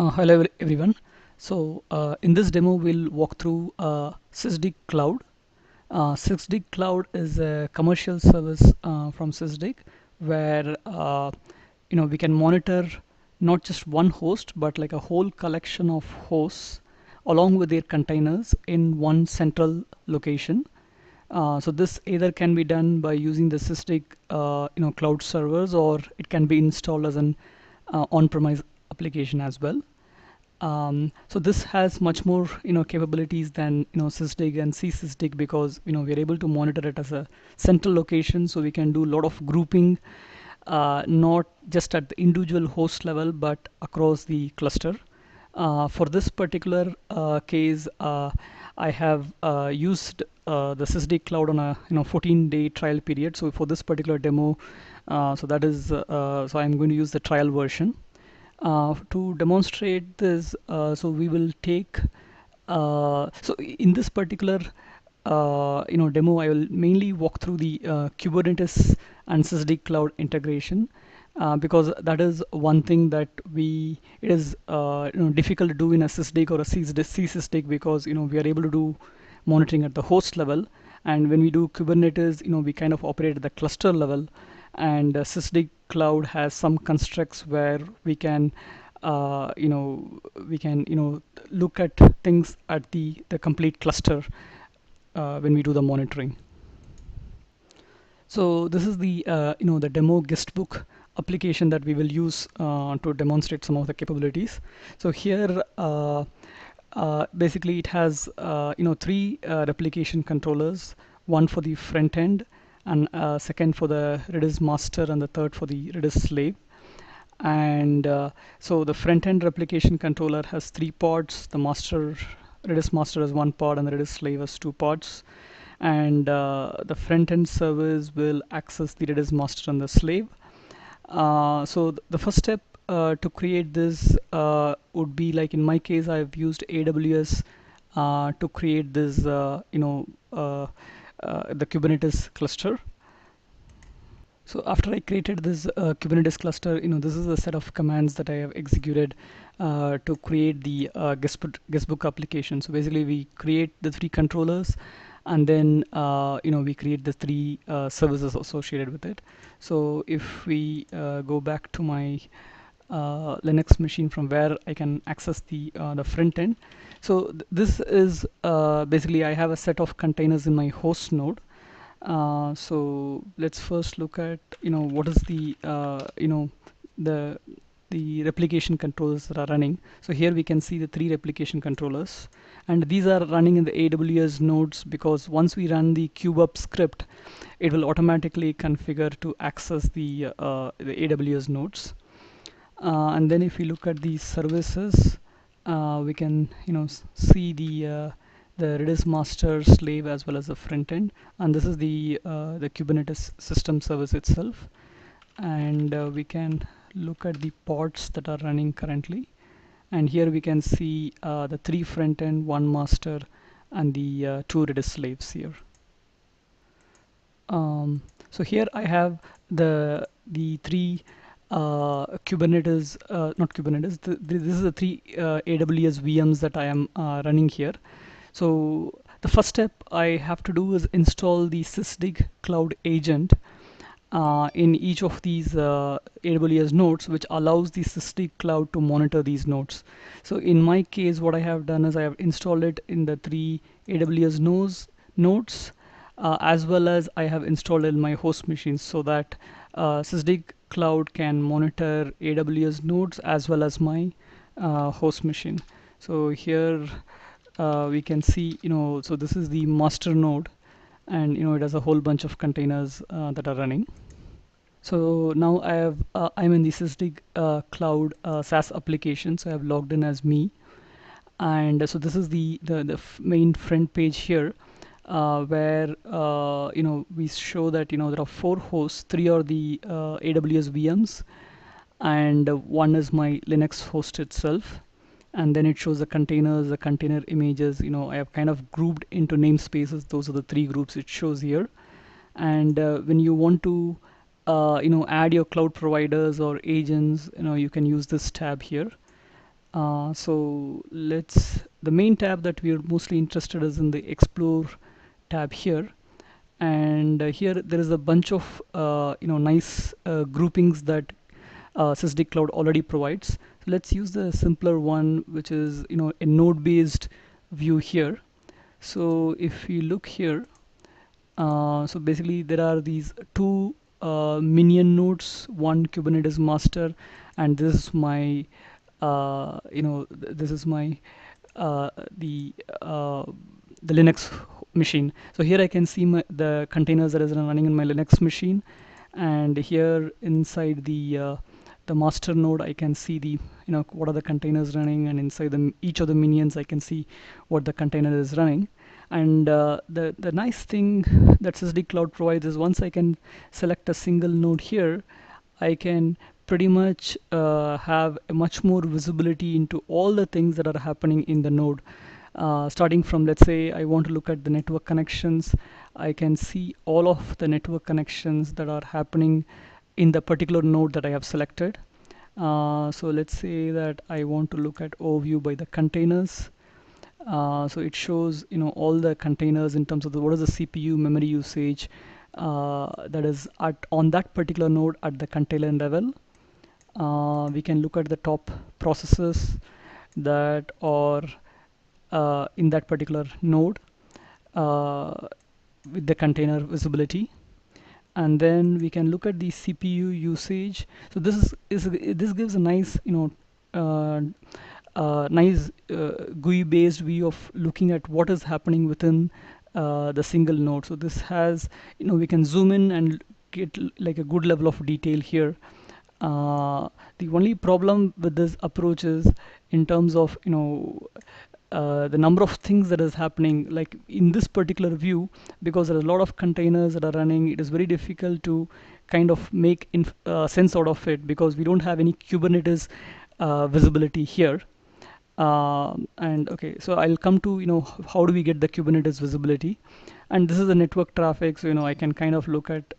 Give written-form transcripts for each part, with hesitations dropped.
Hello everyone. In this demo we'll walk through Sysdig Cloud. Sysdig Cloud is a commercial service from Sysdig where we can monitor not just one host but like a whole collection of hosts along with their containers in one central location. So this either can be done by using the Sysdig cloud servers, or it can be installed as an on-premise application as well. So this has much more capabilities than Sysdig and Cystic, because we're able to monitor it as a central location, so we can do a lot of grouping, not just at the individual host level but across the cluster. For this particular case, I have used the Sysdig cloud on a 14-day trial period. So for this particular demo, so I'm going to use the trial version. To demonstrate this, so we will take so in this particular demo, I will mainly walk through the Kubernetes and Sysdig cloud integration, because that is one thing that it is difficult to do in a Sysdig or a Cystic, because we are able to do monitoring at the host level, and when we do Kubernetes, we kind of operate at the cluster level, and Sysdig cloud has some constructs where we can look at things at the complete cluster when we do the monitoring. So this is the the demo Guestbook application that we will use to demonstrate some of the capabilities. So here basically it has three replication controllers, one for the front end, and second for the Redis master, and the third for the Redis slave. And so the front end replication controller has three pods. The Redis master has one pod, and the Redis slave has two pods. And the front end service will access the Redis master and the slave. So the first step to create this would be, like in my case, I've used AWS to create this the Kubernetes cluster. So after I created this Kubernetes cluster, this is a set of commands that I have executed to create the Guestbook application. So basically we create the three controllers, and then we create the three services associated with it. So if we go back to my Linux machine from where I can access the front end. So this is basically, I have a set of containers in my host node. So let's first look at what is the the replication controllers that are running. So here we can see the three replication controllers, and these are running in the AWS nodes, because once we run the kubeup script, it will automatically configure to access the AWS nodes. And then if we look at these services, we can see the Redis master, slave, as well as the front end, and this is the Kubernetes system service itself. And we can look at the pods that are running currently, and here we can see the three front end, one master, and the two Redis slaves here. So here I have the three Kubernetes, not Kubernetes. This is the three AWS VMs that I am running here. So the first step I have to do is install the Sysdig cloud agent in each of these AWS nodes, which allows the Sysdig cloud to monitor these nodes. So in my case, what I have done is I have installed it in the three AWS nodes, as well as I have installed it in my host machines, so that Sysdig cloud can monitor AWS nodes as well as my host machine. So here we can see, so this is the master node, and it has a whole bunch of containers that are running. So now I'm in the Sysdig cloud SaaS application, so I have logged in as me. And so this is the main front page here, where we show that there are four hosts. Three are the AWS VMs, and one is my Linux host itself. And then it shows the containers, the container images. I have kind of grouped into namespaces. Those are the three groups it shows here. And when you want to add your cloud providers or agents, you can use this tab here. So the main tab that we are mostly interested is in the Explore tab here. And here there is a bunch of nice groupings that Sysdig Cloud already provides. So let's use the simpler one, which is a node-based view here. So if you look here, so basically there are these two minion nodes, one Kubernetes master, and this is my this is my uh, the uh, the Linux machine. So here I can see the containers that is running in my Linux machine, and here inside the master node I can see the what are the containers running, and inside each of the minions I can see what the container is running. And the nice thing that Sysdig Cloud provides is once I can select a single node here, I can pretty much have a much more visibility into all the things that are happening in the node. Starting from, let's say I want to look at the network connections, I can see all of the network connections that are happening in the particular node that I have selected. So let's say that I want to look at overview by the containers. So it shows all the containers in terms of what is the CPU memory usage that is on that particular node at the container level. We can look at the top processes that are in that particular node with the container visibility, and then we can look at the CPU usage. So this gives a nice nice GUI based view of looking at what is happening within the single node. So this has we can zoom in and get like a good level of detail here. The only problem with this approach is in terms of the number of things that is happening, like in this particular view, because there are a lot of containers that are running. It is very difficult to kind of make sense out of it, because we don't have any Kubernetes visibility here. And okay, so I'll come to how do we get the Kubernetes visibility. And this is the network traffic, so I can kind of look at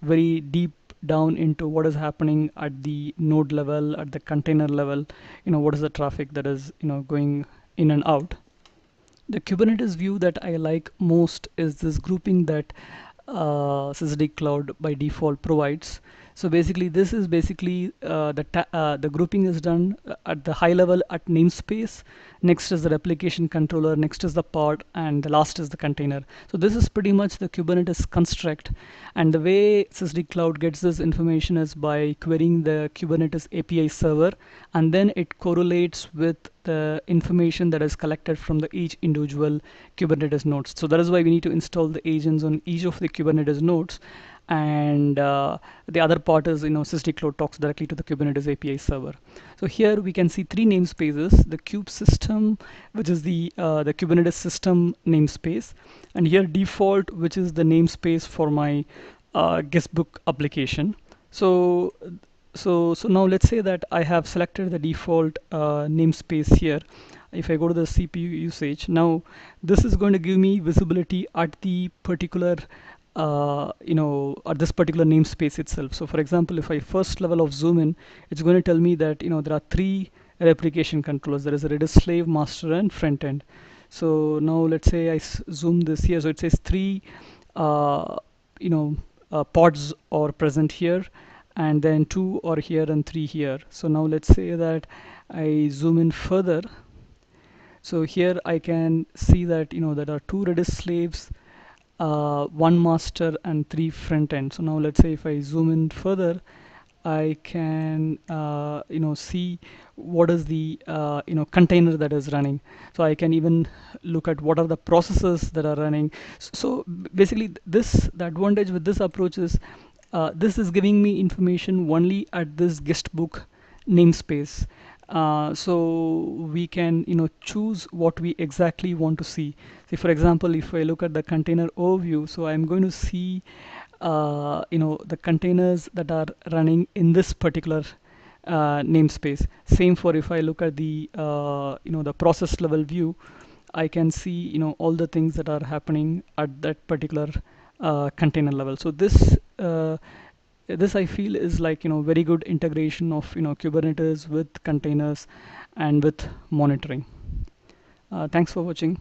very deep down into what is happening at the node level, at the container level. What is the traffic that is going in and out. The Kubernetes view that I like most is this grouping that Sysdig Cloud by default provides. So basically, this is basically the grouping is done at the high level at namespace. Next is the replication controller. Next is the pod, and the last is the container. So this is pretty much the Kubernetes construct. And the way Sysdig Cloud gets this information is by querying the Kubernetes API server, and then it correlates with the information that is collected from each individual Kubernetes nodes. So that is why we need to install the agents on each of the Kubernetes nodes. And the other part is Sysdig Cloud talks directly to the Kubernetes API server. So here we can see three namespaces: the kube system, which is the Kubernetes system namespace, and here default, which is the namespace for my Guestbook application. So now let's say that I have selected the default namespace here. If I go to the CPU usage, now this is going to give me visibility at the particular at this particular namespace itself. So for example, if I first level of zoom in, it's going to tell me that there are three replication controllers. There is a Redis slave, master, and front end. So now let's say I zoom this here. So it says three pods are present here, and then two are here and three here. So now let's say that I zoom in further. So here I can see that there are two Redis slaves, one master, and three front end. So now let's say if I zoom in further, I can see what is the container that is running. So I can even look at what are the processes that are running. So basically, the advantage with this approach is this is giving me information only at this Guestbook namespace. So we can choose what we exactly want to see. See, for example, if I look at the container overview, so I'm going to see the containers that are running in this particular namespace. Same for if I look at the the process level view, I can see all the things that are happening at that particular container level. So this this I feel is like very good integration of Kubernetes with containers and with monitoring. Thanks for watching.